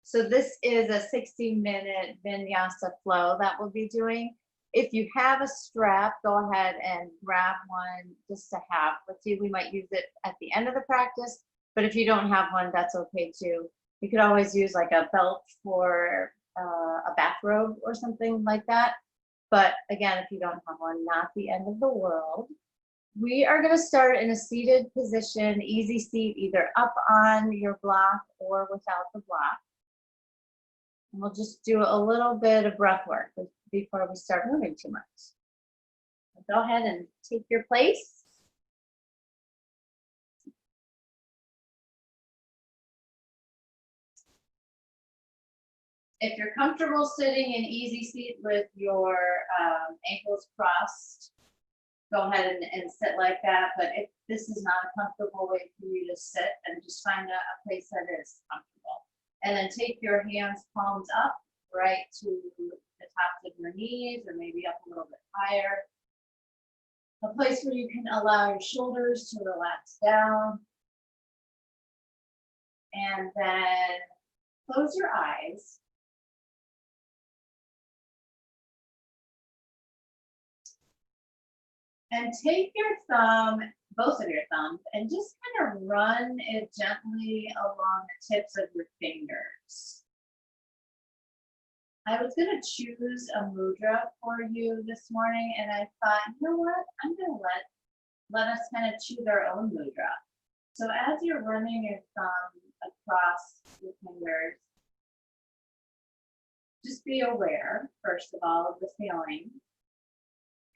So this is a 60-minute Vinyasa flow that we'll be doing. If you have a strap, go ahead and grab one just to have with you. We might use it at the end of the practice, but if you don't have one, that's okay too. You could always use like a belt for a bathrobe or something like that. But again, if you don't have one, not the end of the world. We are going to start in a seated position, easy seat, either up on your block or without the block. And we'll just do a little bit of breath work before we start moving too much. So go ahead and take your place. If you're comfortable sitting in easy seat with your ankles crossed, go ahead and sit like that. But if this is not a comfortable way for you to sit, then just find a place that is comfortable. And then take your hands palms up right to the tops of your knees, or maybe up a little bit higher. A place where you can allow your shoulders to relax down. And then close your eyes. And take your thumb, both of your thumbs, and just kind of run it gently along the tips of your fingers. I was going to choose a mudra for you this morning, and I thought, you know what? I'm going to let us kind of choose our own mudra. So as you're running your thumb across your fingers, just be aware, first of all, of the feeling.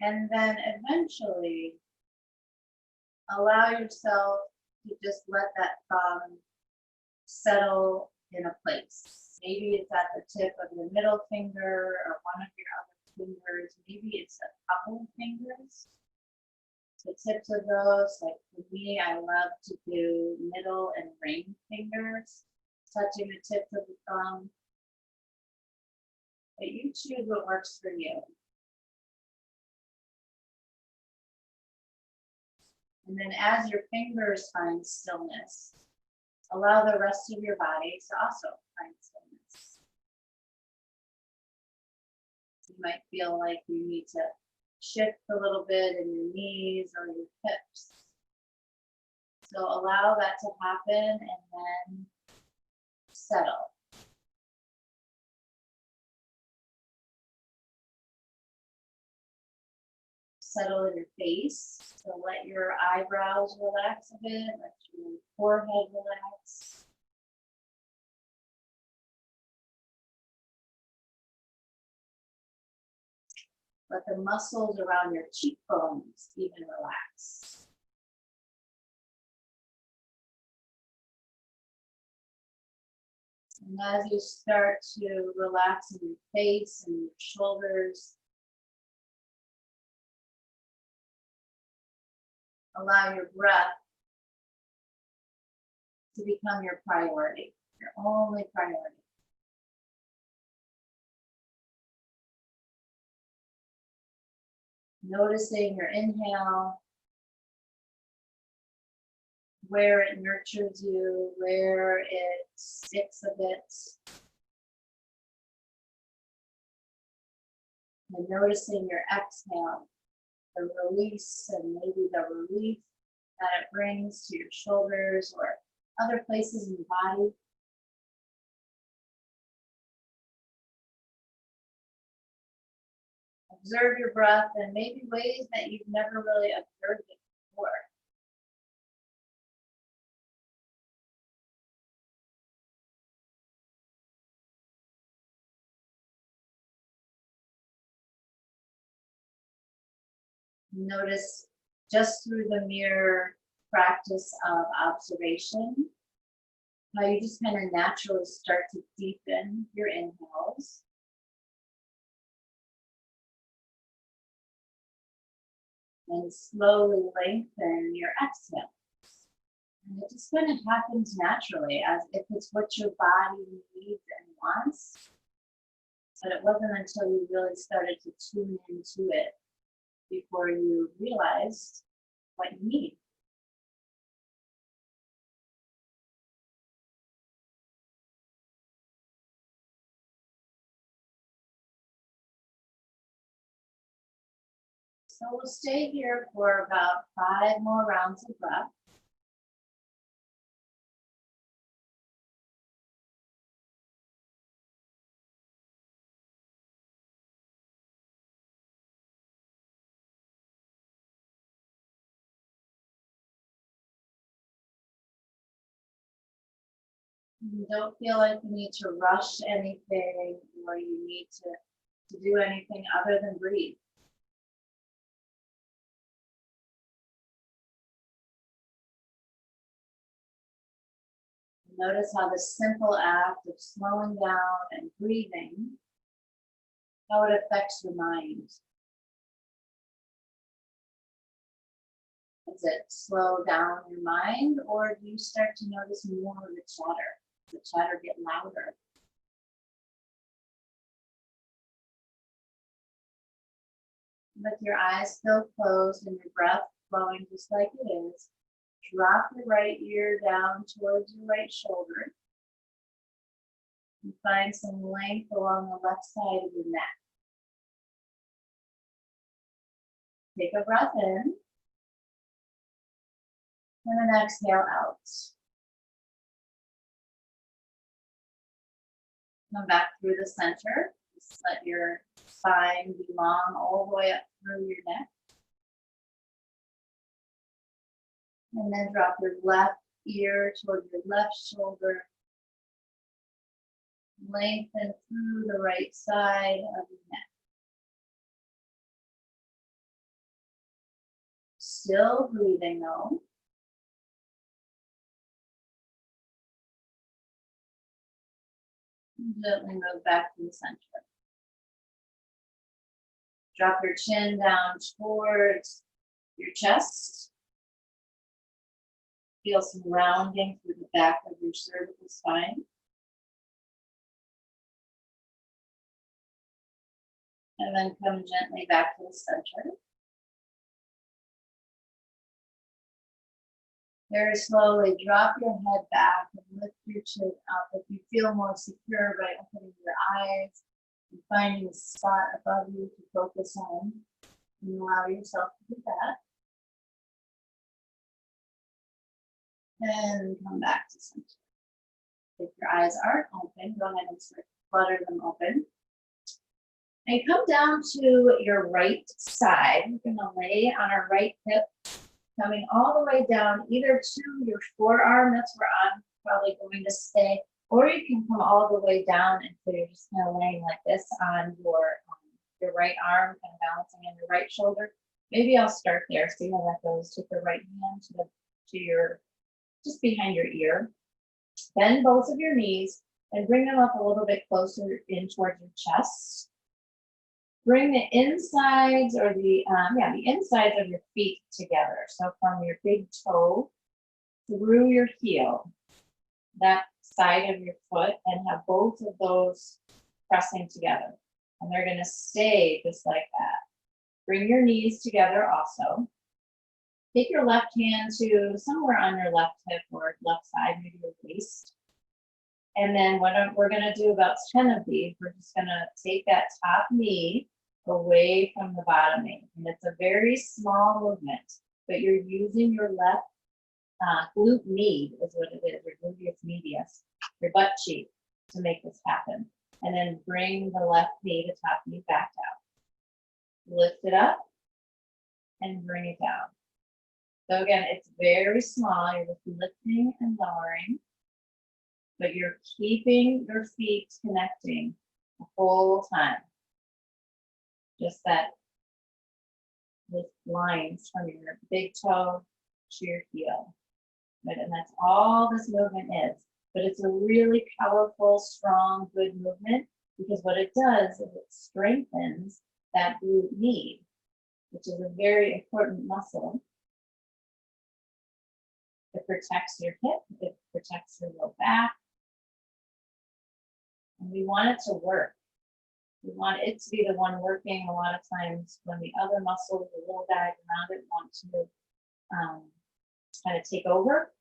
And then eventually allow yourself to just let that thumb settle in a place. Maybe it's at the tip of your middle finger or one of your other fingers. Maybe it's a couple of fingers. The tips of those, like for me, I love to do middle and ring fingers, touching the tips of the thumb. But you choose what works for you. And then as your fingers find stillness, allow the rest of your body to also find stillness. You might feel like you need to shift a little bit in your knees or your hips. So allow that to happen and then settle. Settle in your face. So let your eyebrows relax a bit, let your forehead relax. Let the muscles around your cheekbones even relax. And as you start to relax in your face and your shoulders, allow your breath to become your priority, your only priority. Noticing your inhale, where it nurtures you, where it sticks a bit. And noticing your exhale, the release and maybe the relief that it brings to your shoulders or other places in the body. Observe your breath in maybe ways that you've never really observed it before. Notice just through the mere practice of observation, how you just kind of naturally start to deepen your inhales. And slowly lengthen your exhale. And it just kind of happens naturally, as if it's what your body needs and wants. But it wasn't until you really started to tune into it before you realized what you need. So we'll stay here for about 5 more rounds of breath. You don't feel like you need to rush anything or you need to do anything other than breathe. Notice how the simple act of slowing down and breathing, how it affects your mind. Does it slow down your mind, or do you start to notice more of the chatter? Does the chatter get louder? With your eyes still closed and your breath flowing just like it is, drop your right ear down towards your right shoulder and find some length along the left side of your neck. Take a breath in and then exhale out. Come back through the center. Just let your spine be long all the way up through your neck. And then drop your left ear toward your left shoulder. Lengthen through the right side of your neck. Still breathing though. Gently move back to the center. Drop your chin down towards your chest. Feel some rounding through the back of your cervical spine. And then come gently back to the center. Very slowly drop your head back and lift your chin up. If you feel more secure by opening your eyes and finding a spot above you to focus on, and allow yourself to do that. And come back to center. If your eyes aren't open, go ahead and start to flutter them open. And come down to your right side. We're going to lay on our right hip, coming all the way down either to your forearm, that's where I'm probably going to stay, or you can come all the way down until you're just kind of laying like this on your right arm, kind of balancing on your right shoulder. Maybe I'll start there, see how that goes. Take your right hand to your, just behind your ear. Bend both of your knees and bring them up a little bit closer in towards your chest. Bring the insides or the insides of your feet together. So from your big toe through your heel, that side of your foot, and have both of those pressing together. And they're going to stay just like that. Bring your knees together also. Take your left hand to somewhere on your left hip or left side, maybe your waist. And then what we're going to do about 10 of these, we're just going to take that top knee away from the bottom knee. And it's a very small movement, but you're using your left glute med is what it is, your gluteus medius, your butt cheek to make this happen. And then bring the left knee, the top knee back down. Lift it up and bring it down. So again, it's very small. You're just lifting and lowering, but you're keeping your feet connecting the whole time. Just that with lines from your big toe to your heel. Right? And that's all this movement is. But it's a really powerful, strong, good movement, because what it does is it strengthens that glute med, which is a very important muscle. It protects your hip, it protects your low back. And we want it to work. We want it to be the one working. A lot of times when the other muscles, the little guys around it, want to kind of take over.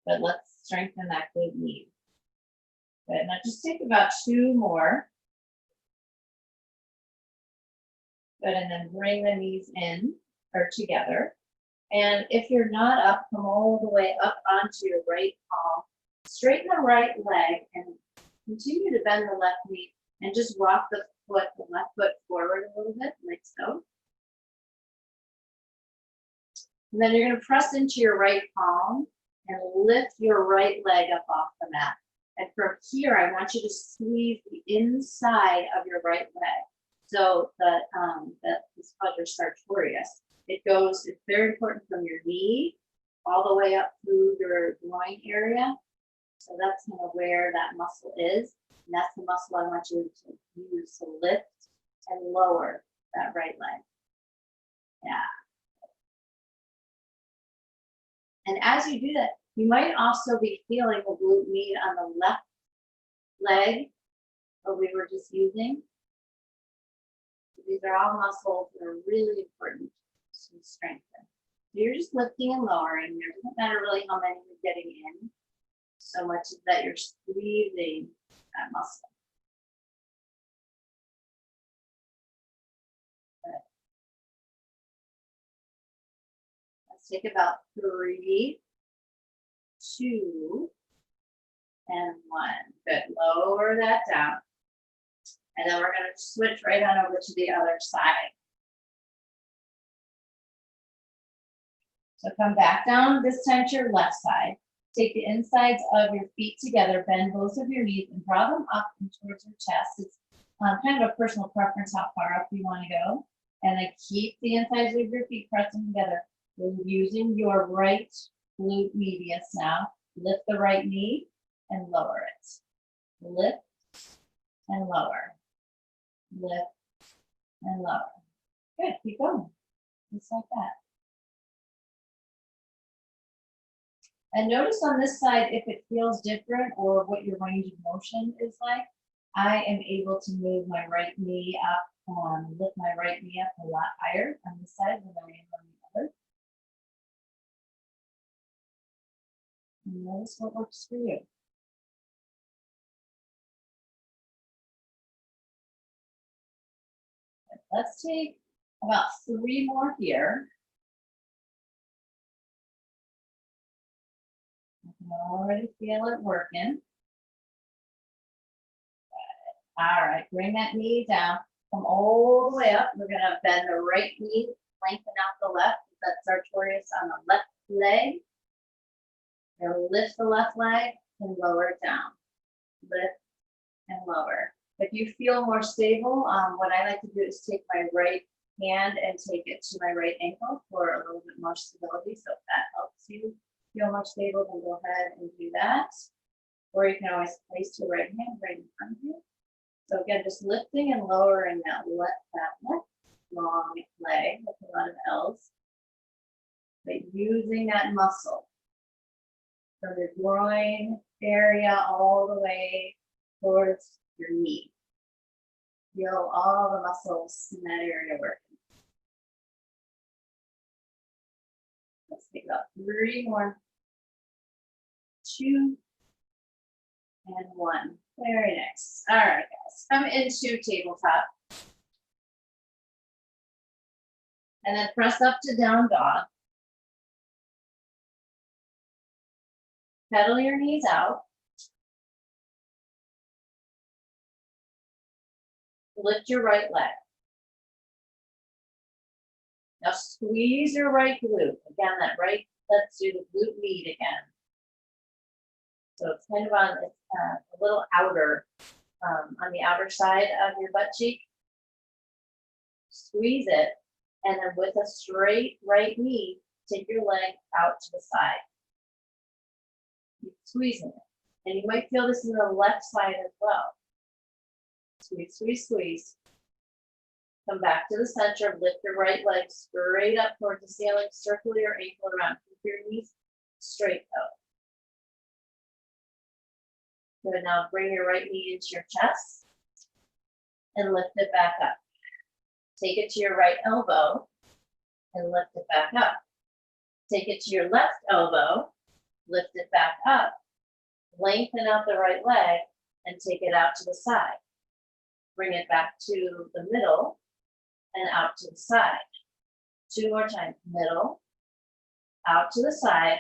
But let's strengthen that glute med. Good. Now just take about 2 more. Good, and then bring the knees in or together. And if you're not up, come all the way up onto your right palm. Straighten the right leg and continue to bend the left knee and just walk the left foot forward a little bit, like so. And then you're going to press into your right palm and lift your right leg up off the mat. And from here, I want you to squeeze the inside of your right leg. So that is called your sartorius. It's very important from your knee all the way up through your groin area. So that's kind of where that muscle is. And that's the muscle I want you to use to lift and lower that right leg. Yeah. And as you do that, you might also be feeling the glute med on the left leg that we were just using. These are all muscles that are really important to strengthen. So you're just lifting and lowering. It doesn't matter really how many you're getting in, so much as that you're squeezing that muscle. Good. Let's take about 3, 2, and 1. Good. Lower that down. And then we're going to switch right on over to the other side. So come back down, this time to your left side. Take the insides of your feet together, bend both of your knees, and draw them up and towards your chest. It's kind of a personal preference how far up you want to go. And then keep the insides of your feet pressing together. We're using your right glute medius now. Lift the right knee and lower it. Lift and lower. Lift and lower. Good, keep going. Just like that. And notice on this side if it feels different or what your range of motion is like. I am able to move my right knee up, lift my right knee up a lot higher on this side than I am on the other. And notice what works for you. Let's take about 3 more here. I can already feel it working. All right, bring that knee down. Come all the way up. We're going to bend the right knee, lengthen out the left. That's sartorius on the left leg. We're going to lift the left leg and lower it down. Lift and lower. If you feel more stable, what I like to do is take my right hand and take it to my right ankle for a little bit more stability. So if that helps you feel more stable, then go ahead and do that. Or you can always place your right hand right in front of you. So again, just lifting and lowering that left long leg with a lot of L's. But using that muscle from your groin area all the way towards your knee. Feel all the muscles in that area working. Let's take about 3 more. 2 and 1. Very nice. All right, guys. Come into tabletop. And then press up to down dog. Pedal your knees out. Lift your right leg. Now squeeze your right glute. Again, let's do the glute med again. So it's kind of on a little outer, on the outer side of your butt cheek. Squeeze it, and then with a straight right knee, take your leg out to the side. Keep squeezing it. And you might feel this in the left side as well. Squeeze, squeeze, squeeze. Come back to the center, lift your right leg straight up towards the ceiling, circle your ankle around, keep your knees straight though. Good, now bring your right knee into your chest and lift it back up. Take it to your right elbow and lift it back up. Take it to your left elbow, lift it back up, lengthen out the right leg and take it out to the side. Bring it back to the middle and out to the side. 2 more times, middle, out to the side.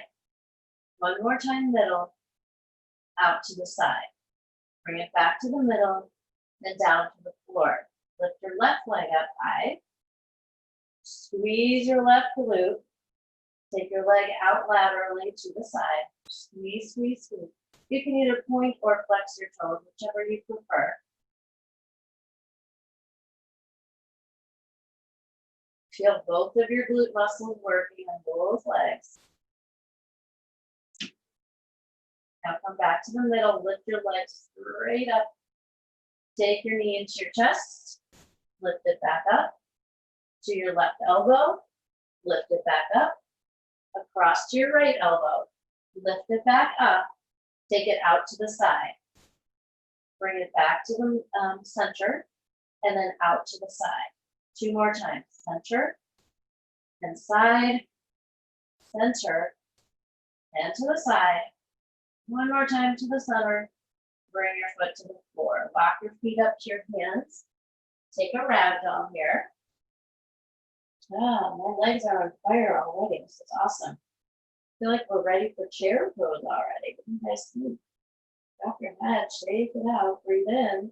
1 more time, middle, out to the side. Bring it back to the middle, then down to the floor. Lift your left leg up high. Squeeze your left glute. Take your leg out laterally to the side. Squeeze, squeeze, squeeze. You can either point or flex your toes, whichever you prefer. Feel both of your glute muscles working on both legs. Now come back to the middle, lift your legs straight up. Take your knee into your chest, lift it back up to your left elbow, lift it back up, across to your right elbow, lift it back up, take it out to the side. Bring it back to the center, and then out to the side. 2 more times, center, and side, center, and to the side. 1 more time to the center. Bring your foot to the floor. Lock your feet up to your hands. Take a ragdoll here. Ah, my legs are on fire already. This is awesome. I feel like we're ready for chair pose already. What do you guys think? Drop your head, shake it out, breathe in,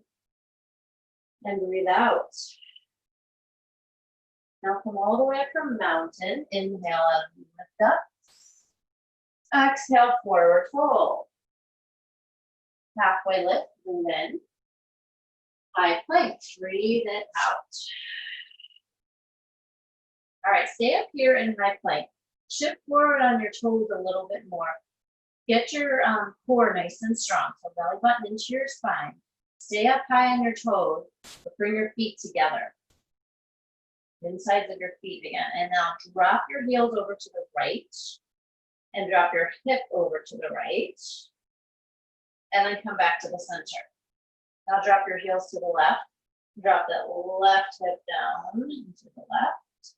and breathe out. Now come all the way up from mountain. Inhale and lift up. Exhale, forward fold. Halfway lift, breathe in. High plank, breathe it out. All right, stay up here in high plank. Shift forward on your toes a little bit more. Get your core nice and strong. So belly button into your spine. Stay up high on your toes, but bring your feet together. Insides of your feet again. And now drop your heels over to the right. And drop your hip over to the right. And then come back to the center. Now drop your heels to the left. Drop that left hip down into the left.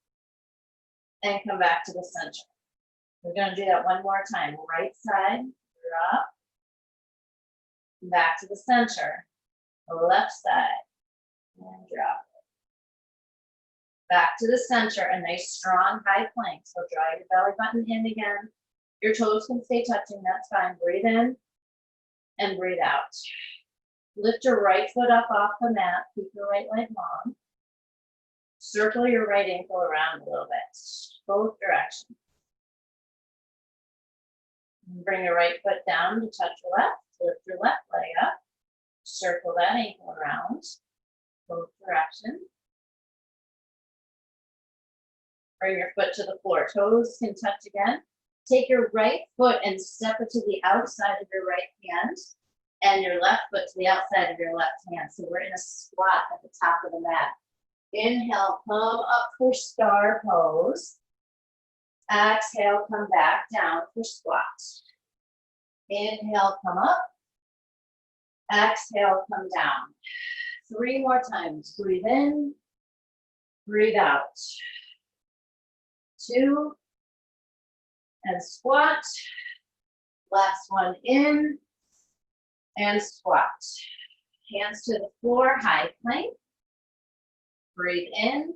And come back to the center. We're going to do that one more time. Right side, drop. Back to the center. Left side, and drop. Back to the center, a nice strong high plank. So draw your belly button in again. Your toes can stay touching, that's fine. Breathe in and breathe out. Lift your right foot up off the mat. Keep your right leg long. Circle your right ankle around a little bit, both directions. Bring your right foot down to touch your left. Lift your left leg up. Circle that ankle around, both directions. Bring your foot to the floor. Toes can touch again. Take your right foot and step it to the outside of your right hand, and your left foot to the outside of your left hand. So we're in a squat at the top of the mat. Inhale, come up for star pose. Exhale, come back down for squat. Inhale, come up. Exhale, come down. 3 more times. Breathe in, breathe out. 2, and squat. Last one in, and squat. Hands to the floor, high plank. Breathe in.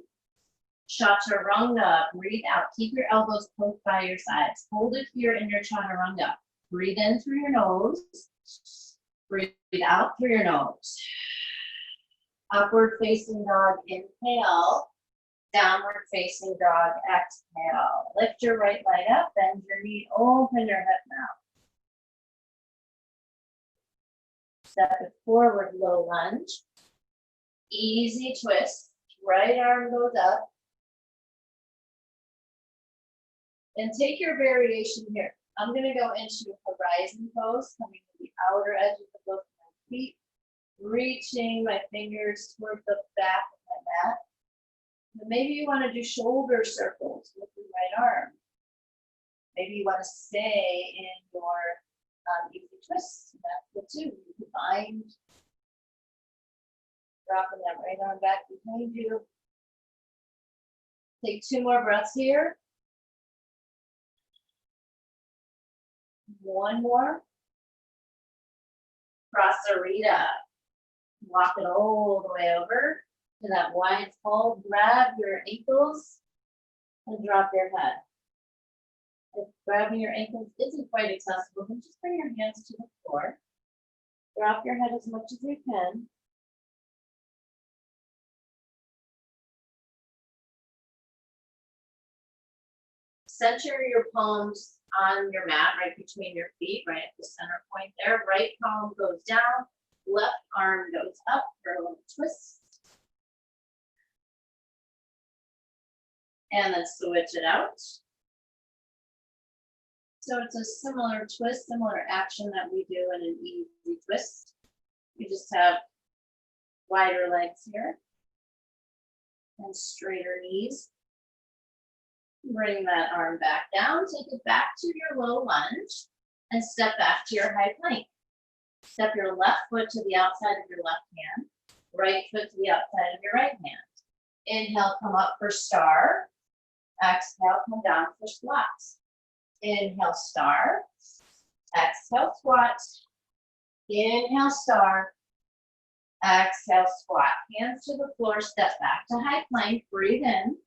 Chaturanga, breathe out. Keep your elbows close by your sides. Hold it here in your chaturanga. Breathe in through your nose. Breathe out through your nose. Upward facing dog, inhale. Downward facing dog, exhale. Lift your right leg up, bend your knee, open your hip now. Step it forward, low lunge. Easy twist. Right arm goes up. And take your variation here. I'm going to go into horizon pose, coming to the outer edge of both my feet, reaching my fingers toward the back of my mat. And maybe you want to do shoulder circles with your right arm. Maybe you want to stay in your easy twist. That's good too. You can find dropping that right arm back behind you. Take 2 more breaths here. 1 more. Prasarita. Walk it all the way over. To that wide fold, grab your ankles and drop your head. If grabbing your ankles isn't quite accessible, then just bring your hands to the floor. Drop your head as much as you can. Center your palms on your mat, right between your feet, right at the center point there. Right palm goes down, left arm goes up for a little twist. And then switch it out. So it's a similar twist, similar action that we do in an easy twist. You just have wider legs here and straighter knees. Bring that arm back down, take it back to your low lunge and step back to your high plank. Step your left foot to the outside of your left hand, right foot to the outside of your right hand. Inhale, come up for star. Exhale, come down for squat. Inhale, star. Exhale, squat. Inhale, star. Exhale, squat. Hands to the floor, step back to high plank. Breathe in.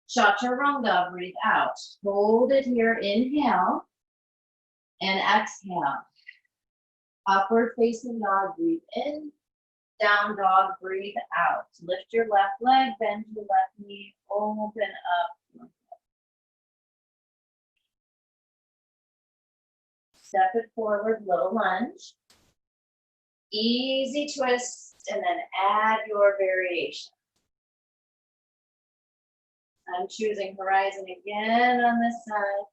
Chaturanga, breathe out. Hold it here, inhale. And exhale. Upward facing dog, breathe in. Down dog, breathe out. Lift your left leg, bend your left knee, open up. Step it forward, low lunge. Easy twist, and then add your variation. I'm choosing horizon again on this side.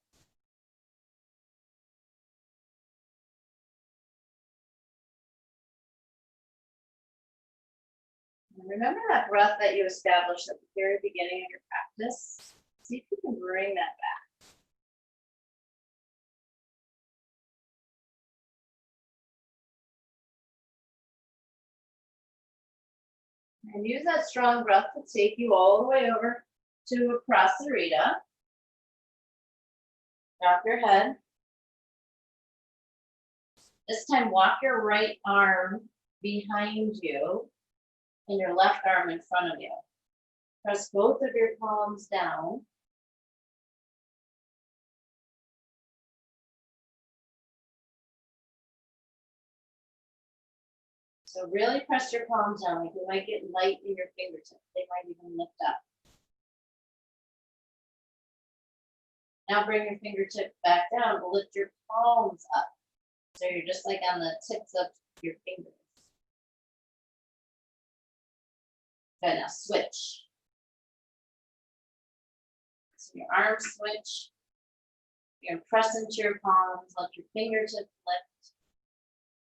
And remember that breath that you established at the very beginning of your practice? See if you can bring that back. And use that strong breath to take you all the way over to Prasarita. Drop your head. This time, walk your right arm behind you and your left arm in front of you. Press both of your palms down. So really press your palms down, like you might get light in your fingertips. They might even lift up. Now bring your fingertips back down, but lift your palms up. So you're just like on the tips of your fingers. Good, now switch. So your arms switch. You're gonna press into your palms, let your fingertips lift.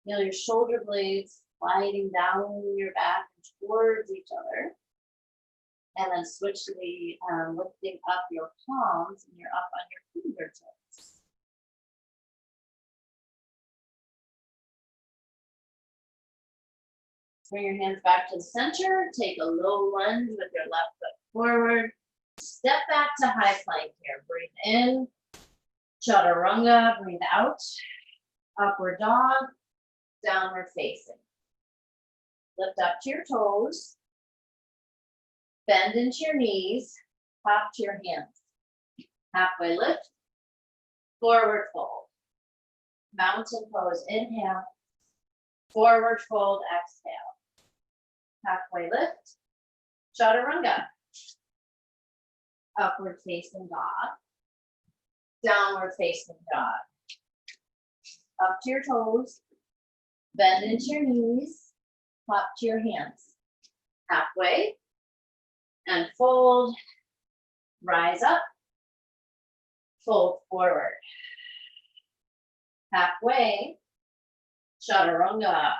Feel your shoulder blades sliding down your back and towards each other. And then switch to the lifting up your palms and you're up on your fingertips. Bring your hands back to the center. Take a low lunge with your left foot forward. Step back to high plank here. Breathe in. Chaturanga. Breathe out. Upward dog. Downward facing. Lift up to your toes. Bend into your knees. Hop to your hands. Halfway lift. Forward fold. Mountain pose. Inhale. Forward fold. Exhale. Halfway lift. Chaturanga. Upward facing dog. Downward facing dog. Up to your toes. Bend into your knees. Hop to your hands. Halfway. And fold. Rise up. Fold forward. Halfway. Chaturanga.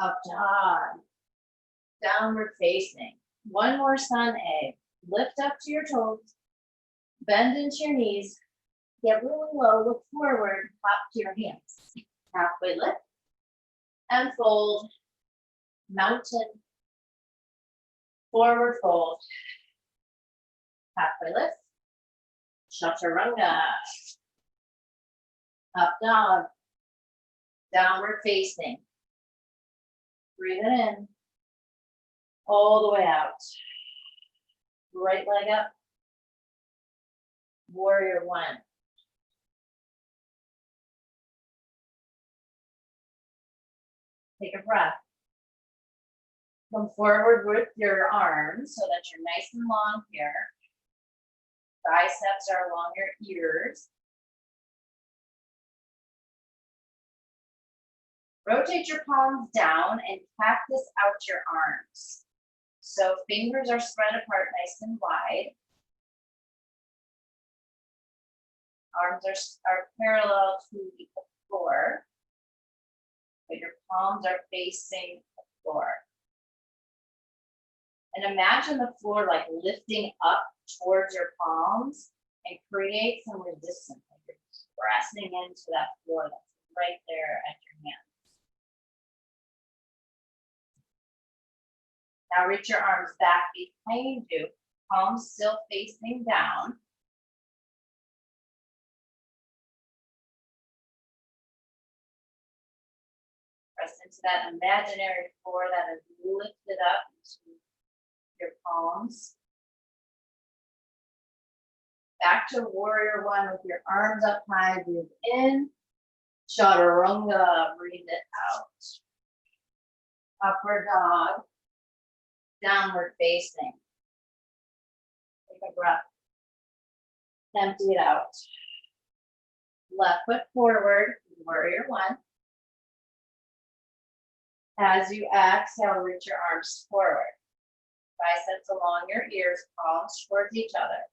Up dog. Downward facing. One more sun egg. Lift up to your toes. Bend into your knees. Get really low. Look forward. Hop to your hands. Halfway lift. And fold. Mountain. Forward fold. Halfway lift. Chaturanga. Up dog. Downward facing. Breathe it in. All the way out. Right leg up. Warrior one. Take a breath. Come forward with your arms so that you're nice and long here. Biceps are along your ears. Rotate your palms down and cactus out your arms. So fingers are spread apart nice and wide. Arms are parallel to the floor, but your palms are facing the floor. And imagine the floor like lifting up towards your palms and create some resistance. Like you're pressing into that floor that's right there at your hands. Now reach your arms back behind you, palms still facing down. Press into that imaginary floor that is lifted up into your palms. Back to warrior one with your arms up high, breathe in. Chaturanga, breathe it out. Upward dog, downward facing. Take a breath. Empty it out. Left foot forward, warrior one. As you exhale, reach your arms forward. Biceps along your ears, palms towards each other.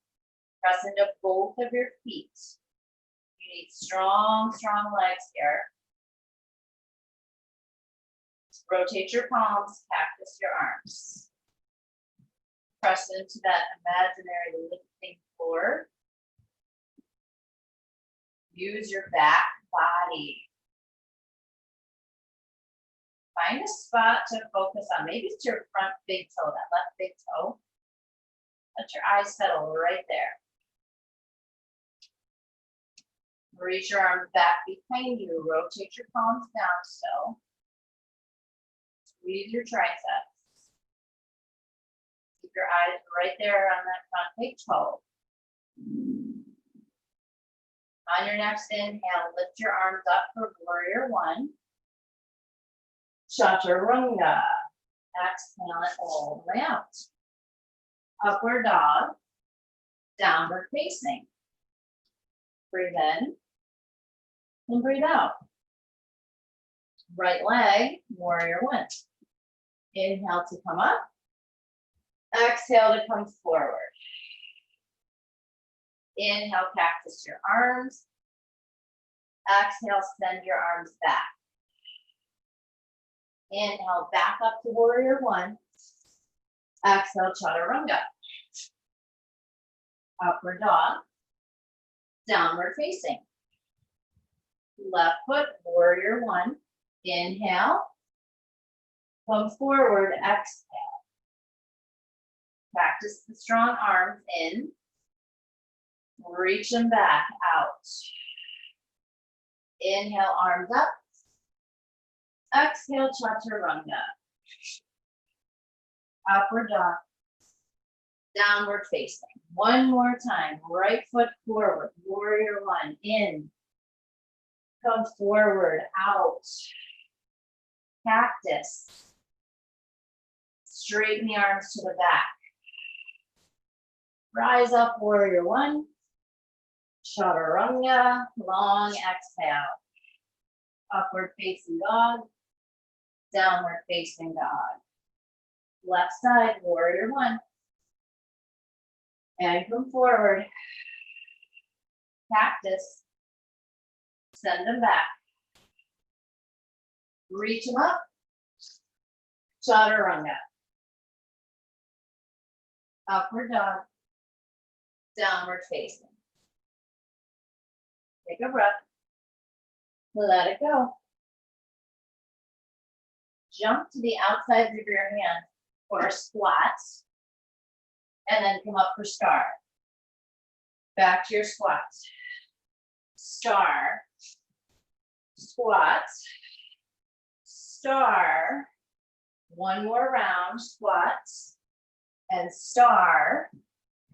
Press into both of your feet. You need strong, strong legs here. Rotate your palms, cactus your arms. Press into that imaginary lifting floor. Use your back body. Find a spot to focus on. Maybe it's your front big toe, that left big toe. Let your eyes settle right there. Reach your arms back behind you. Rotate your palms down still. Squeeze your triceps. Keep your eyes right there on that front big toe. On your next inhale, lift your arms up for warrior one. Chaturanga. Exhale it all the way out. Upward dog. Downward facing. Breathe in and breathe out. Right leg, warrior one. Inhale to come up. Exhale to come forward. Inhale, cactus your arms. Exhale, send your arms back. Inhale, back up to warrior one. Exhale, chaturanga. Upward dog. Downward facing. Left foot, warrior one. Inhale. Come forward, exhale. Practice the strong arms in. Reach them back out. Inhale, arms up. Exhale, chaturanga. Upward dog. Downward facing. One more time. Right foot forward. Warrior one. In. Come forward. Out. Cactus. Straighten the arms to the back. Rise up, warrior one. Chaturanga. Long exhale. Upward facing dog. Downward facing dog. Left side, warrior one. And come forward. Cactus. Send them back. Reach them up. Chaturanga. Upward dog. Downward facing. Take a breath. Let it go. Jump to the outsides of your hands for a squat. And then come up for star. Back to your squat. Star. Squat. Star. One more round, squats, and star.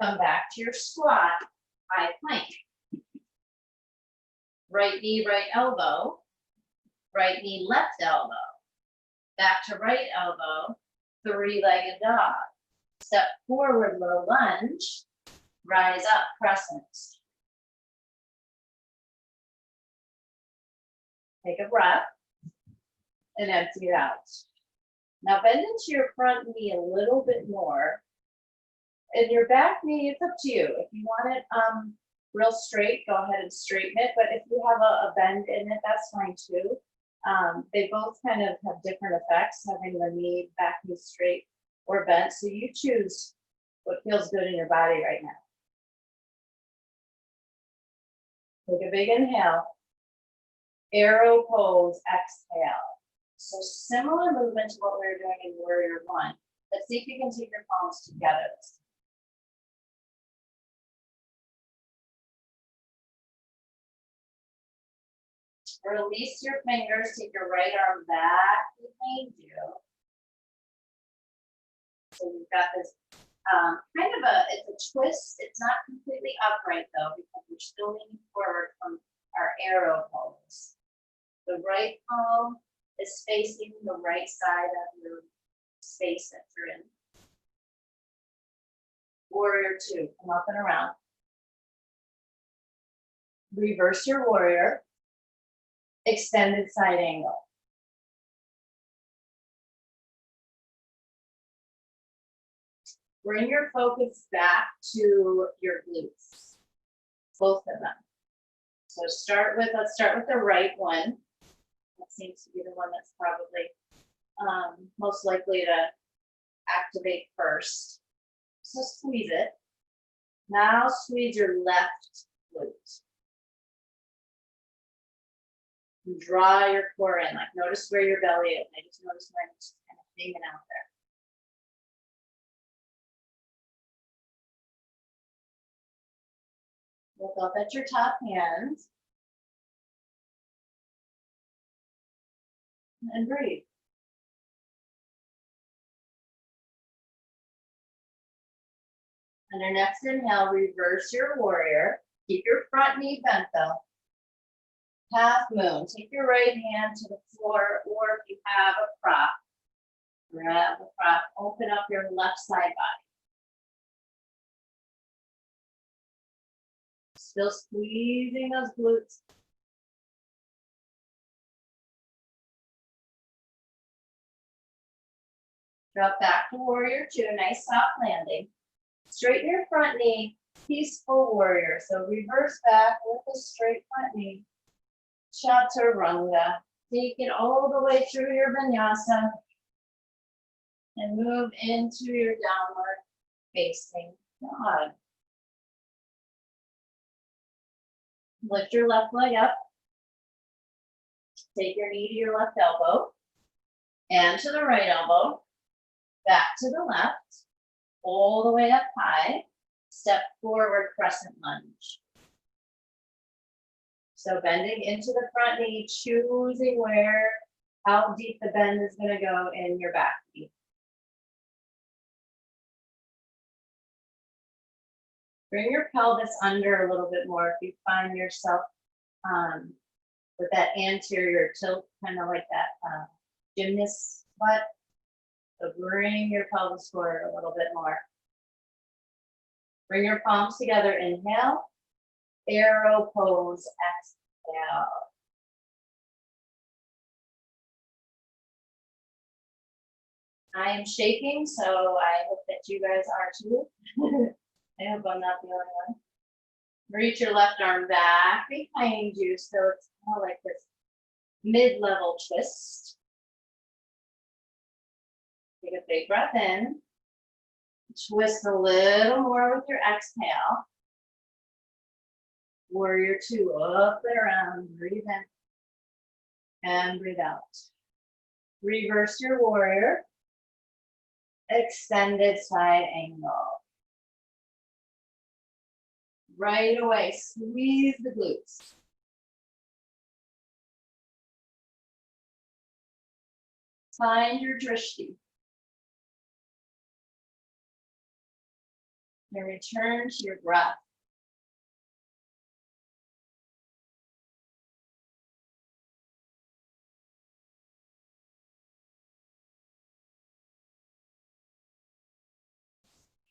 Come back to your squat, high plank. Right knee, right elbow. Right knee, left elbow. Back to right elbow, three-legged dog. Step forward, low lunge. Rise up, crescent. Take a breath and empty it out. Now bend into your front knee a little bit more. And your back knee, it's up to you. If you want it real straight, go ahead and straighten it. But if you have a bend in it, that's fine too. They both kind of have different effects, having the knee, back knee straight or bent. So you choose what feels good in your body right now. Take a big inhale. Arrow pose, exhale. So similar movement to what we were doing in Warrior One. Let's see if you can take your palms together. Release your fingers, take your right arm back behind you. So you've got this kind of it's a twist. It's not completely upright though, because we're still leaning forward from our arrow pose. The right palm is facing the right side of your space that you're in. Warrior Two, come up and around. Reverse your warrior. Extended side angle. Bring your focus back to your glutes, both of them. So let's start with the right one. That seems to be the one that's probably most likely to activate first. So squeeze it. Now squeeze your left glute. Draw your core in, like notice where your belly is. I just notice when it's kind of hanging out there. Look up at your top hands. And breathe. On your next inhale, reverse your warrior. Keep your front knee bent though. Half moon. Take your right hand to the floor, or if you have a prop, grab the prop, open up your left side body. Still squeezing those glutes. Drop back to Warrior Two, nice soft landing. Straighten your front knee, peaceful warrior. So reverse back with a straight front knee. Chaturanga. Take it all the way through your vinyasa and move into your downward facing dog. Lift your left leg up. Take your knee to your left elbow and to the right elbow. Back to the left, all the way up high. Step forward, crescent lunge. So bending into the front knee, choosing how deep the bend is going to go in your back knee. Bring your pelvis under a little bit more if you find yourself with that anterior tilt, kind of like that gymnast butt. So bring your pelvis forward a little bit more. Bring your palms together, inhale. Arrow pose, exhale. I am shaking, so I hope that you guys are too. I hope I'm not the only one. Reach your left arm back behind you, so it's kind of like this mid-level twist. Take a big breath in. Twist a little more with your exhale. Warrior Two, up and around, breathe in and breathe out. Reverse your warrior. Extended side angle. Right away, squeeze the glutes. Find your drishti. And return to your breath.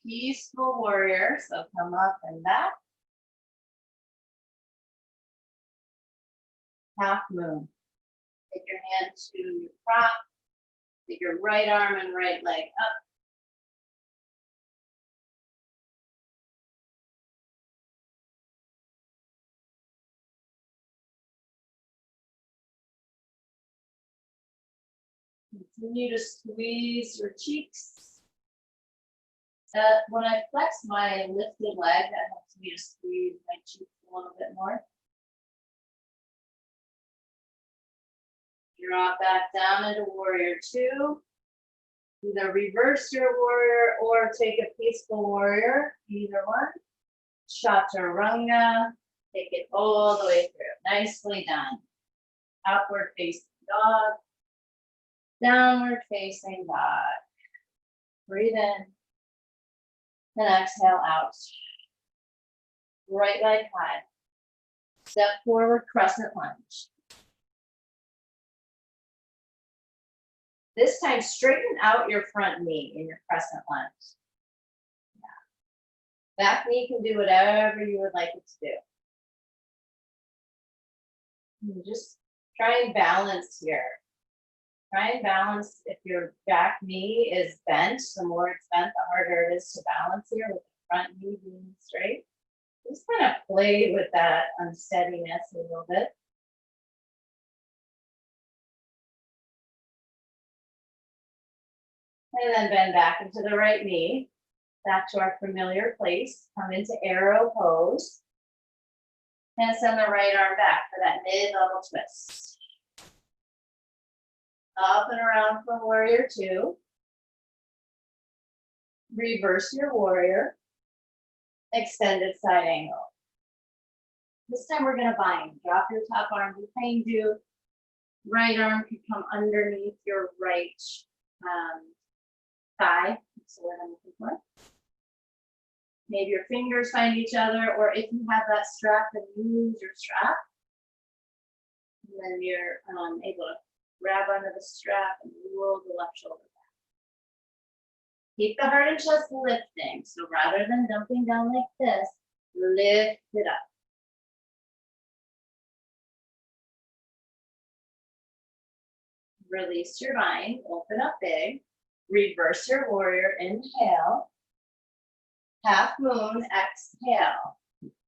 Peaceful warrior, so come up and back. Half moon. Take your hand to your prop. Take your right arm and right leg up. Continue to squeeze your cheeks. When I flex my lifted leg, that helps me to squeeze my cheeks a little bit more. Drop back down into warrior two. Either reverse your warrior or take a peaceful warrior, either one. Chaturanga, take it all the way through. Nicely done. Upward facing dog. Downward facing dog. Breathe in. And exhale out. Right leg high. Step forward, crescent lunge. This time, straighten out your front knee in your crescent lunge. Yeah. Back knee can do whatever you would like it to do. And just try and balance here. Try and balance if your back knee is bent. The more it's bent, the harder it is to balance here with the front knee being straight. Just kind of play with that unsteadiness a little bit. And then bend back into the right knee, back to our familiar place. Come into arrow pose. And send the right arm back for that mid-level twist. Up and around for warrior two. Reverse your warrior. Extended side angle. This time we're going to bind. Drop your top arm behind you. Right arm can come underneath your right thigh. That's the word I'm looking for. Maybe your fingers find each other, or if you have that strap, then use your strap. And then you're able to grab under the strap and roll the left shoulder back. Keep the heart and chest lifting. So rather than dumping down like this, lift it up. Release your bind, open up big. Reverse your warrior, inhale. Half moon, exhale.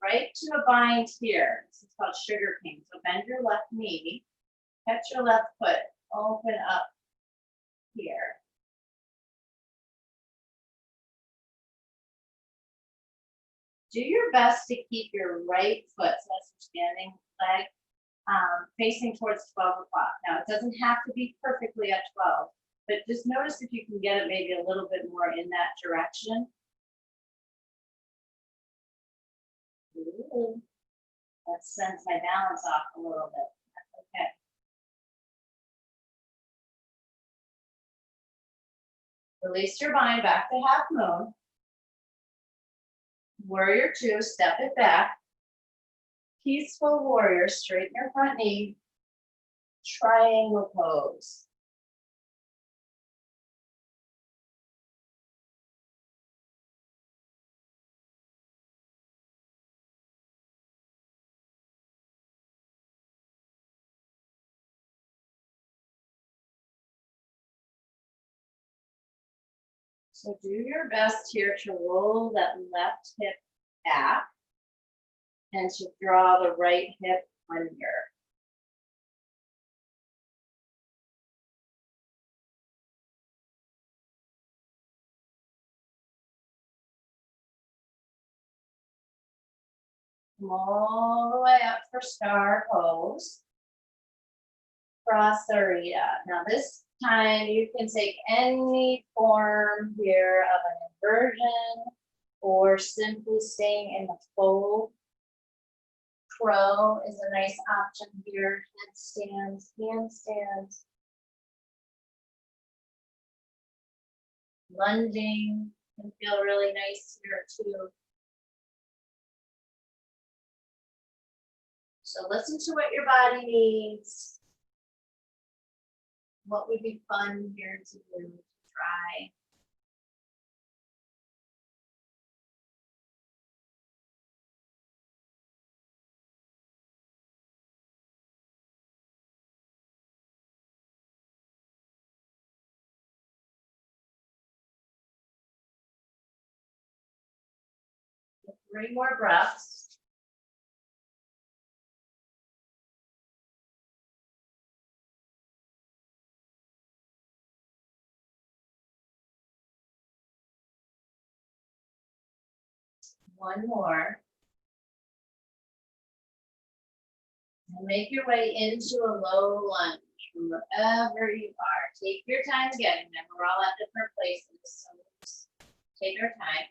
Right to a bind here. This is called sugar king. So bend your left knee, catch your left foot, open up here. Do your best to keep your right foot, so that's your standing leg, facing towards 12 o'clock. Now, it doesn't have to be perfectly at 12, but just notice if you can get it maybe a little bit more in that direction. Ooh, that sends my balance off a little bit. That's okay. Release your bind back to half moon. Warrior two, step it back. Peaceful warrior, straighten your front knee. Triangle pose. So do your best here to roll that left hip back and to draw the right hip under. Come all the way up for star pose. Prasarita. Now this time you can take any form here of an inversion or simply staying in the fold. Crow is a nice option here. Headstands, handstands. Lunging. can feel really nice here too. So listen to what your body needs. What would be fun here to do, to try? Three more breaths. One more. And make your way into a low lunge from wherever you are. Take your time getting there. We're all at different places, so just take our time.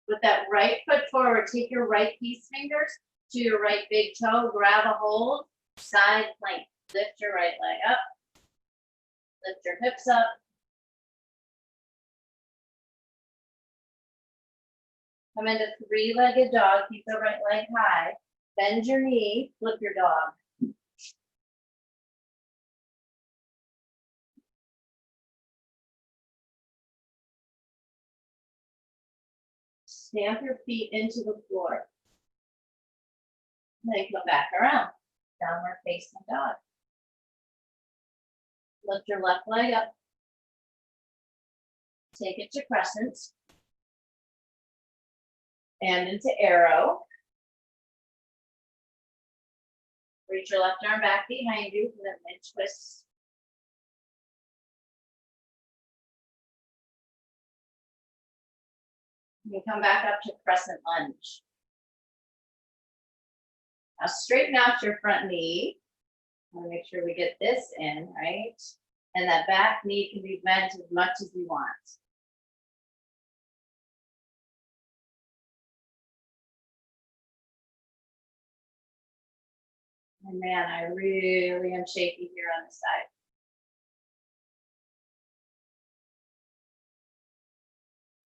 With that right foot forward, take your right peace fingers to your right big toe, grab a hold, side plank. Lift your right leg up, lift your hips up. Come into three-legged dog, keep the right leg high. Bend your knee, flip your dog. Stamp your feet into the floor. Then come back around, downward facing dog. Lift your left leg up. Take it to crescent. And into arrow. Reach your left arm back behind you for that mid twist. You come back up to crescent lunge. Now straighten out your front knee. I want to make sure we get this in, right? And that back knee can be bent as much as you want. And man, I really am shaky here on the side.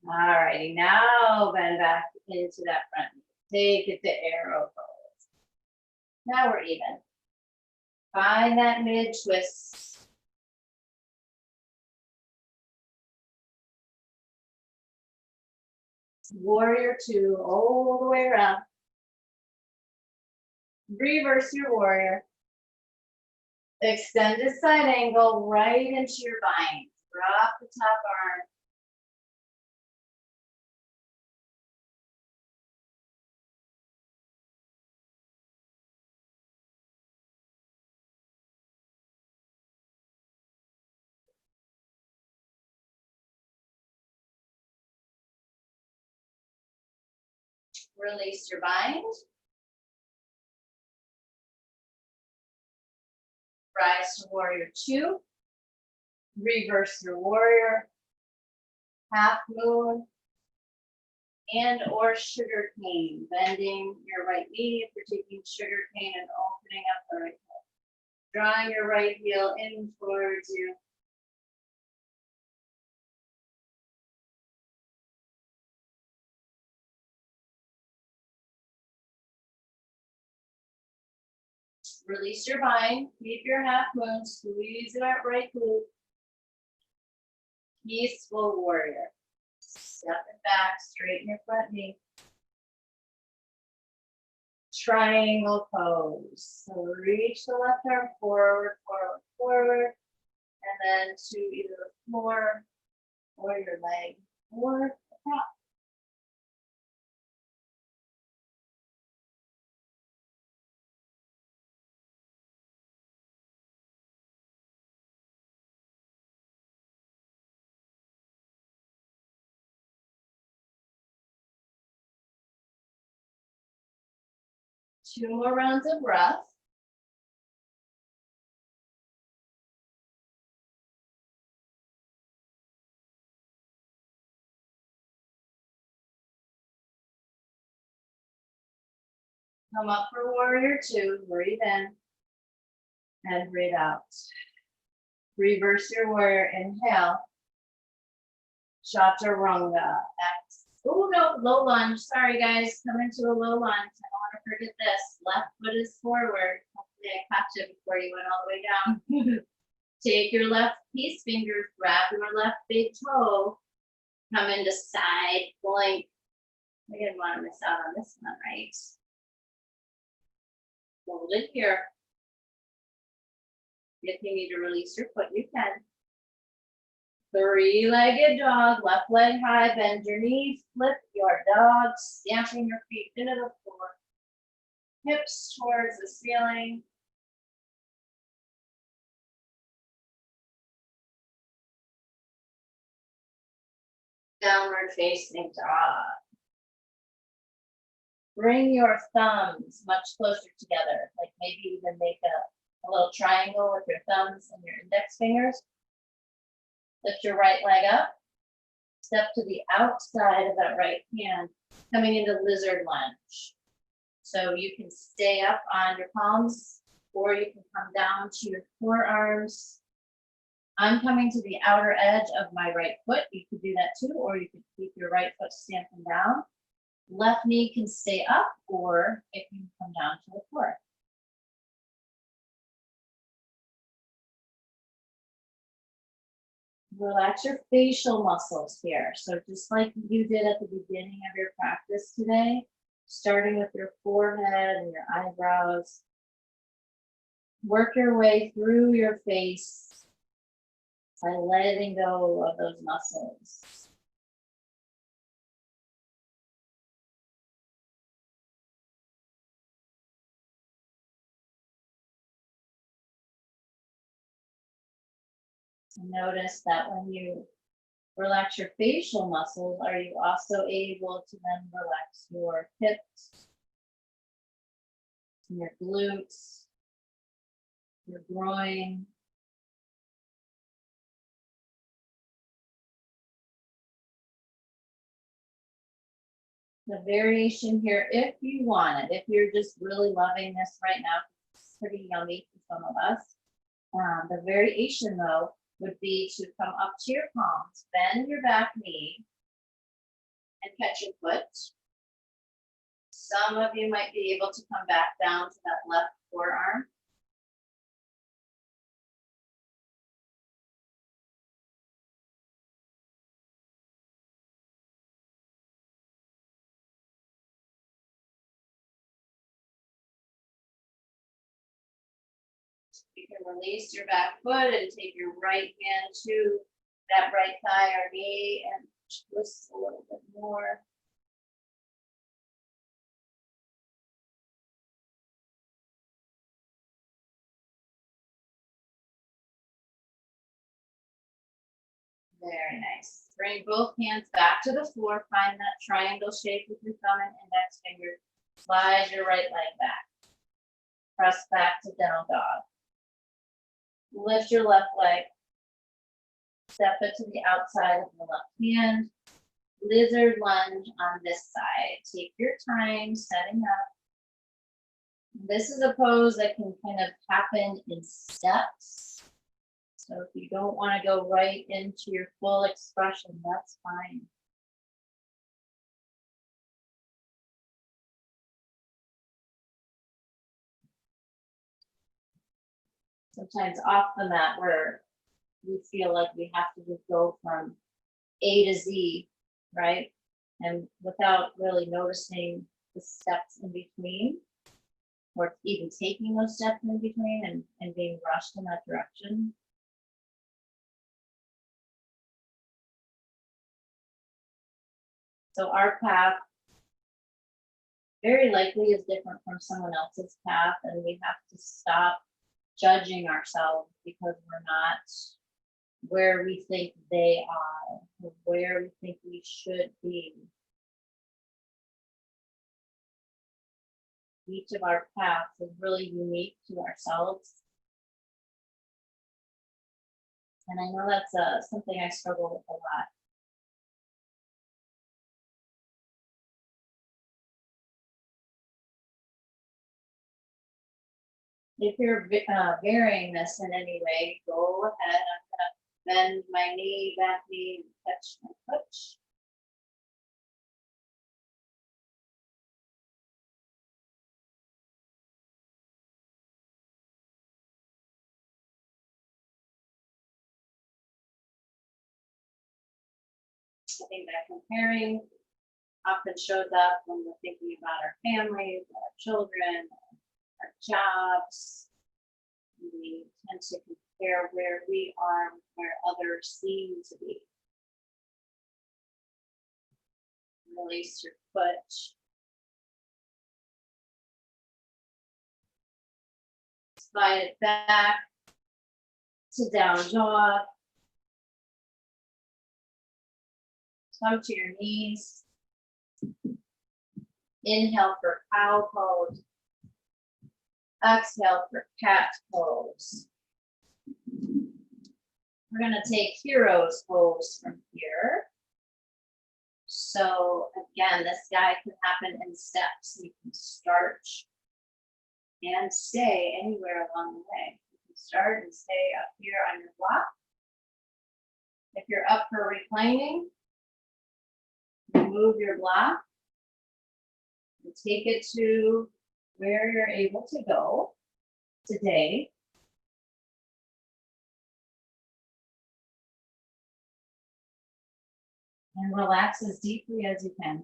All righty, now bend back into that front knee. Take it to arrow pose. Now we're even. Find that mid twist. Warrior two, all the way around. Reverse your warrior. Extended side angle right into your bind. Drop the top arm. Release your bind. Rise to warrior two. Reverse your warrior. Half moon. And or sugar cane. Bending your right knee if you're taking sugar cane and opening up the right foot. Drawing your right heel in towards you. Release your bind, keep your half moon, squeeze that right glute. Peaceful warrior. Step it back, straighten your front knee. Triangle pose. So reach the left arm forward, forward, forward, and then to either the floor or your leg or the top. Two more rounds of breath. Come up for warrior two, breathe in and breathe out. Reverse your warrior, inhale. Chaturanga. Oh no, low lunge. Sorry guys, come into a low lunge. I don't want to forget this. Left foot is forward. Hopefully I caught you before you went all the way down. Take your left peace fingers, grab your left big toe, come into side plank. I didn't want to miss out on this one, right? Hold it here. If you need to release your foot, you can. Three-legged dog, left leg high, bend your knees, flip your dog, stamping your feet into the floor. Hips towards the ceiling. Downward facing dog. Bring your thumbs much closer together, like maybe even make a little triangle with your thumbs and your index fingers. Lift your right leg up. Step to the outside of that right hand, coming into lizard lunge. So you can stay up on your palms, or you can come down to your forearms. I'm coming to the outer edge of my right foot. You could do that too, or you could keep your right foot stamping down. Left knee can stay up, or it can come down to the floor. Relax your facial muscles here. So just like you did at the beginning of your practice today, starting with your forehead and your eyebrows, work your way through your face by letting go of those muscles. Notice that when you relax your facial muscles, are you also able to then relax your hips, your glutes, your groin? The variation here, if you want it, if you're just really loving this right now, it's pretty yummy for some of us. The variation though would be to come up to your palms, bend your back knee, and catch your foot. Some of you might be able to come back down to that left forearm. You can release your back foot and take your right hand to that right thigh or knee and twist a little bit more. Very nice. Bring both hands back to the floor. Find that triangle shape with your thumb and index finger. Slide your right leg back. Press back to down dog. Lift your left leg. Step it to the outside of the left hand. Lizard lunge on this side. Take your time setting up. This is a pose that can kind of happen in steps. So if you don't want to go right into your full expression, that's fine. Sometimes off the mat where we feel like we have to just go from A to Z, right? And without really noticing the steps in between, or even taking those steps in between and being rushed in that direction. So our path very likely is different from someone else's path, and we have to stop judging ourselves because we're not where we think they are, or where we think we should be. Each of our paths is really unique to ourselves. And I know that's something I struggle with a lot. If you're varying this in any way, go ahead. I'm gonna bend my knee, back knee, touch my foot. I think that comparing often shows up when we're thinking about our families, our children, our jobs. We tend to compare where we are with where others seem to be. Release your foot. Slide it back to down dog. Come to your knees. Inhale for cow pose. Exhale for cat pose. We're going to take hero's pose from here. So again, this guy can happen in steps. You can start and stay anywhere along the way. You can start and stay up here on your block. If you're up for reclining, move your block and take it to where you're able to go today. And relax as deeply as you can.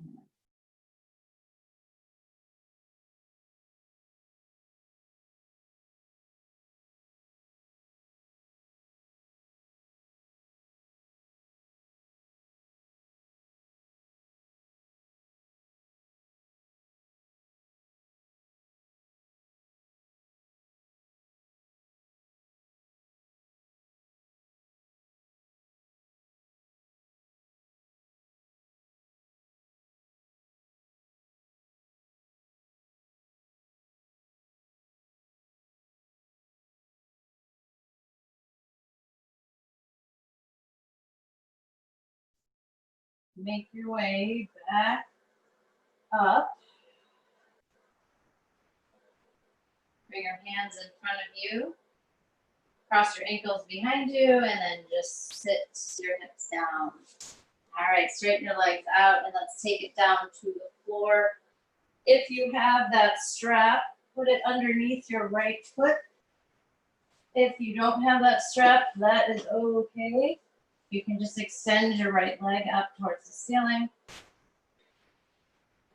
Make your way back up. Bring your hands in front of you. Cross your ankles behind you and then just sit your hips down. All right, straighten your legs out and let's take it down to the floor. If you have that strap, put it underneath your right foot. If you don't have that strap, that is okay. You can just extend your right leg up towards the ceiling.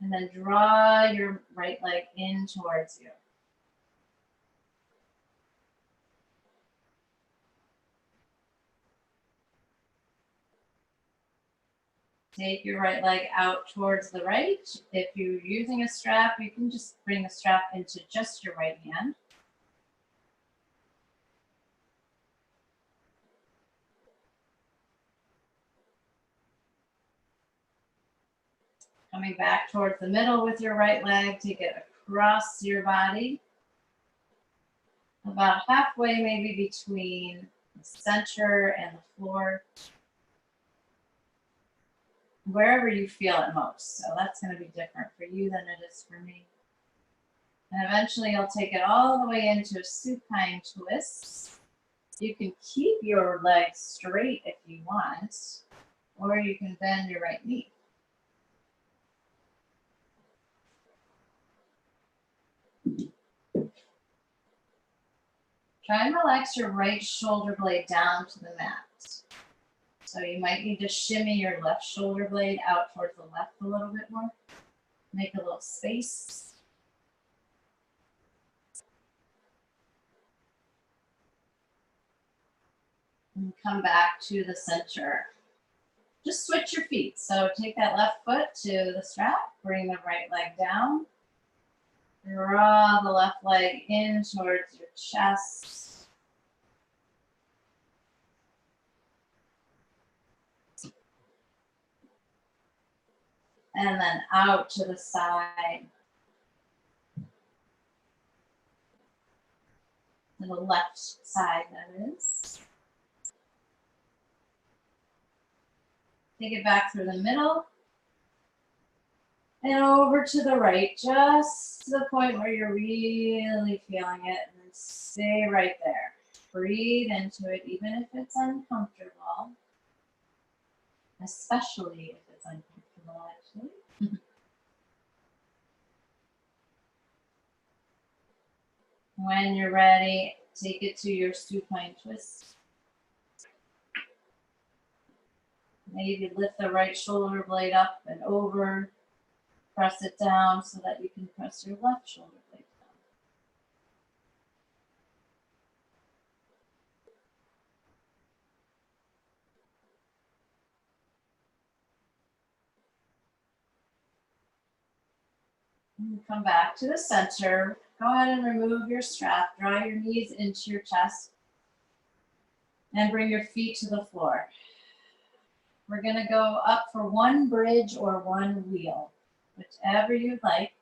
And then draw your right leg in towards you. Take your right leg out towards the right. If you're using a strap, you can just bring the strap into just your right hand. Coming back towards the middle with your right leg, take it across your body. About halfway maybe between the center and the floor. Wherever you feel it most. So that's going to be different for you than it is for me. And eventually you'll take it all the way into a supine twist. You can keep your legs straight if you want, or you can bend your right knee. Try and relax your right shoulder blade down to the mat. So you might need to shimmy your left shoulder blade out towards the left a little bit more. Make a little space. And come back to the center. Just switch your feet. So take that left foot to the strap, bring the right leg down. Draw the left leg in towards your chest. And then out to the side. To the left side, that is. Take it back through the middle. And over to the right, just to the point where you're really feeling it. And then Stay right there. Breathe into it, even if it's uncomfortable. Especially if it's uncomfortable, actually. When you're ready, take it to your supine twist. Maybe lift the right shoulder blade up and over. Press it down so that you can press your left shoulder blade down. And come back to the center. Go ahead and remove your strap. Draw your knees into your chest. And bring your feet to the floor. We're going to go up for one bridge or one wheel, whichever you like,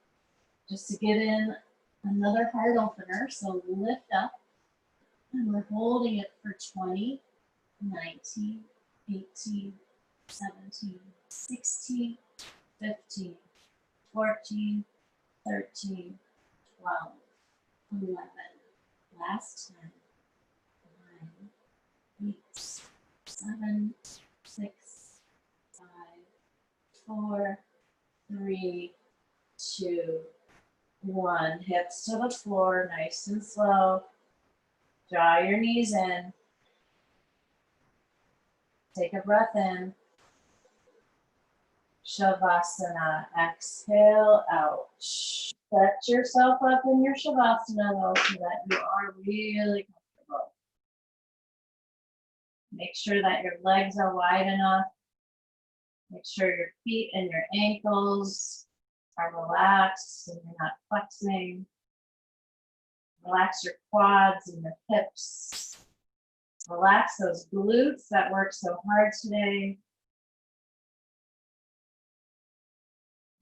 just to get in another heart opener. So lift up, and we're holding it for 20, 19, 18, 17, 16, 15, 14, 13, 12, 11. Last 10, 9, 8, 7, 6, 5, 4, 3, 2, 1. Hips to the floor, nice and slow. Draw your knees in. Take a breath in. Shavasana. Exhale out. Set yourself up in your Shavasana though so that you are really comfortable. Make sure that your legs are wide enough. Make sure your feet and your ankles are relaxed and you're not flexing. Relax your quads and your hips. Relax those glutes that work so hard today.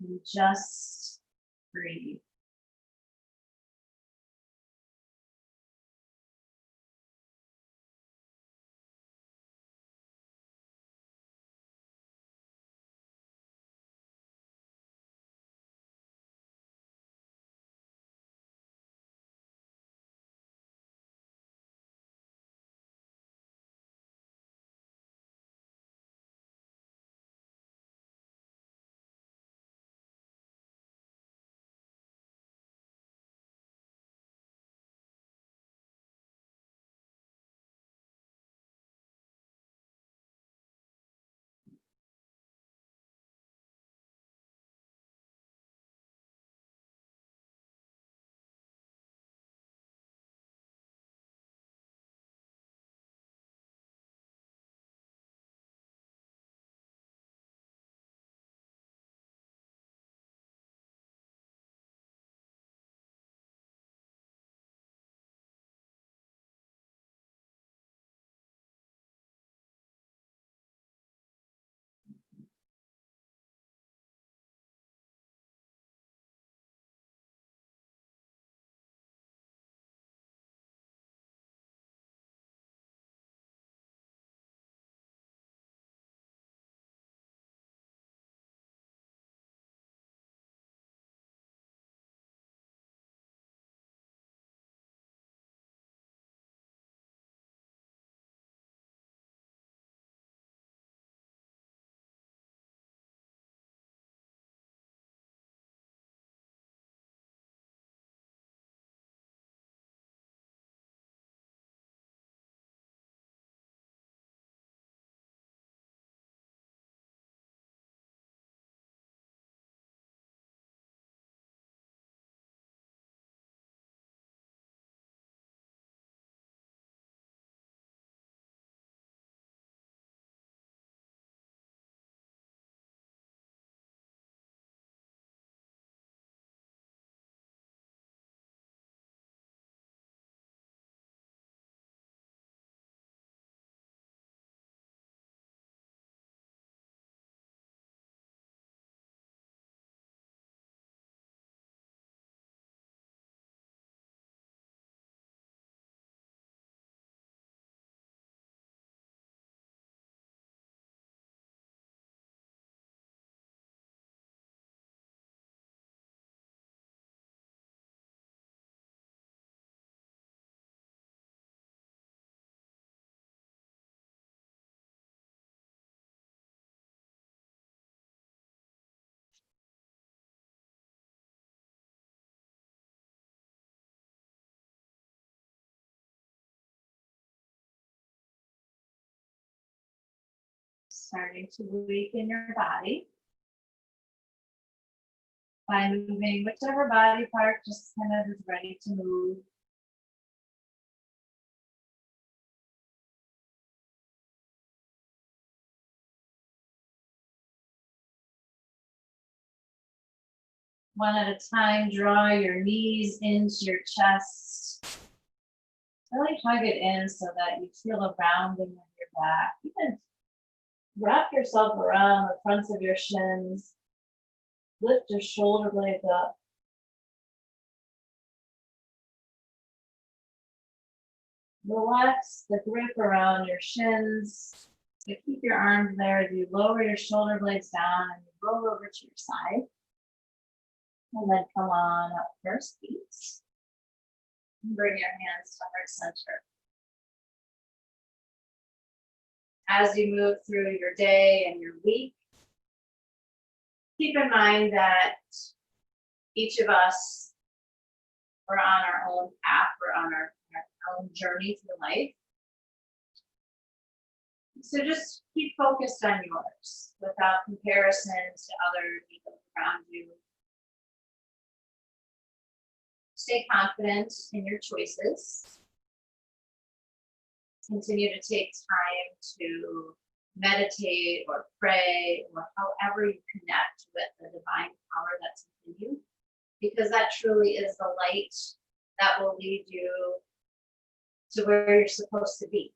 And just breathe. starting to weaken your body by moving whichever body part just kind of is ready to move. One at a time, draw your knees into your chest. Really hug it in so that you feel a rounding of your back. You can wrap yourself around the fronts of your shins. Lift your shoulder blades up. Relax the grip around your shins. You keep your arms there as you lower your shoulder blades down and you roll over to your side. And then come on up first, feet. And bring your hands to heart center. As you move through your day and your week, keep in mind that each of us are on our own path, we're on our own journey through life. So just keep focused on yours without comparison to other people around you. Stay confident in your choices. Continue to take time to meditate or pray or however you connect with the divine power that's within you, because that truly is the light that will lead you to where you're supposed to be.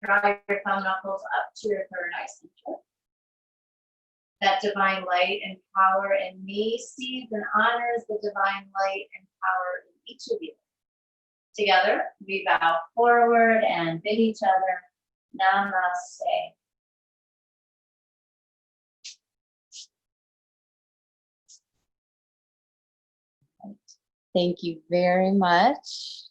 Draw your thumb knuckles up to your third eye center. That divine light and power in me sees and honors the divine light and power in each of you. Together, we bow forward and bid each other namaste. Thank you very much.